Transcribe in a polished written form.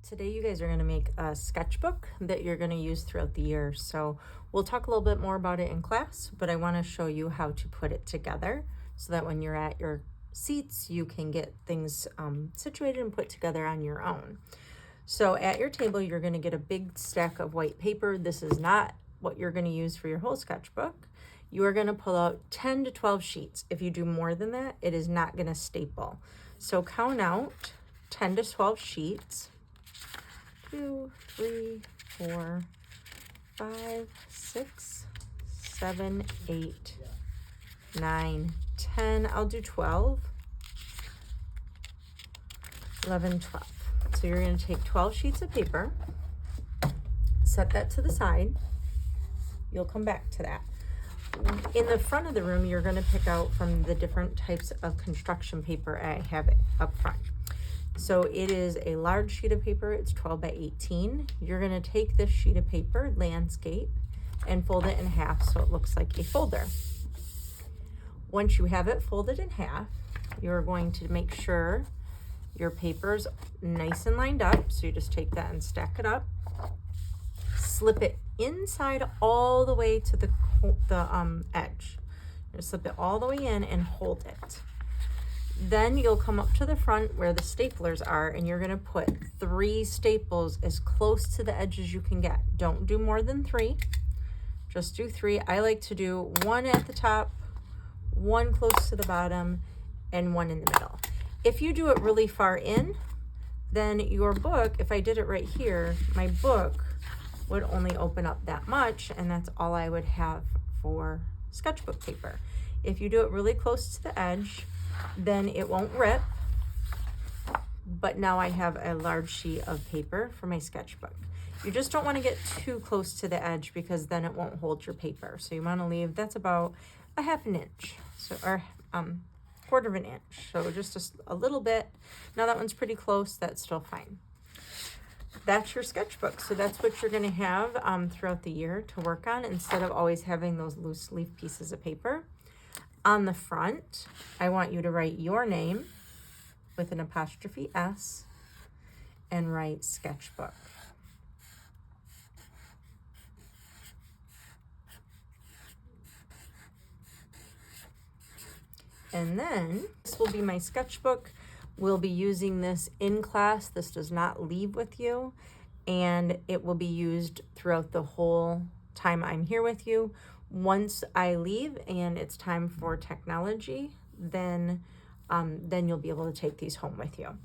Today you guys are going to make a sketchbook that you're going to use throughout the year. So we'll talk a little bit more about it in class, but I want to show you how to put it together so that when you're at your seats, you can get things situated and put together on your own. So at your table, you're going to get a big stack of white paper. This is not what you're going to use for your whole sketchbook. You are going to pull out 10 to 12 sheets. If you do more than that, it is not going to staple. So count out 10 to 12 sheets. 2, 3, 4, 5, 6, 7, 8, 9, 10. I'll do 12, 11, 12. So you're going to take 12 sheets of paper, set that to the side. You'll come back to that. In the front of the room, you're going to pick out from the different types of construction paper I have up front. So it is a large sheet of paper. It's 12 by 18. You're going to take this sheet of paper, landscape, and fold it in half so it looks like a folder. Once you have it folded in half, you're going to make sure your paper's nice and lined up. So you just take that and stack it up. Slip it inside all the way to the edge. You slip it all the way in and hold it. Then you'll come up to the front where the staplers are, and you're going to put 3 staples as close to the edge as you can get. Don't do more than 3. Just do 3. I like to do 1 at the top, 1 close to the bottom, and 1 in the middle. If you do it really far in, then your book, if I did it right here, my book would only open up that much, and that's all I would have for sketchbook paper. If you do it really close to the edge, then it won't rip, but now I have a large sheet of paper for my sketchbook. You just don't want to get too close to the edge because then it won't hold your paper. So you want to leave, that's about a half an inch, so or quarter of an inch. So just a little bit. Now that one's pretty close, that's still fine. That's your sketchbook. So that's what you're going to have throughout the year to work on instead of always having those loose leaf pieces of paper. On the front, I want you to write your name with an apostrophe S and write sketchbook. And then this will be my sketchbook. We'll be using this in class. This does not leave with you, and it will be used throughout the whole time I'm here with you. Once I leave and it's time for technology, then you'll be able to take these home with you.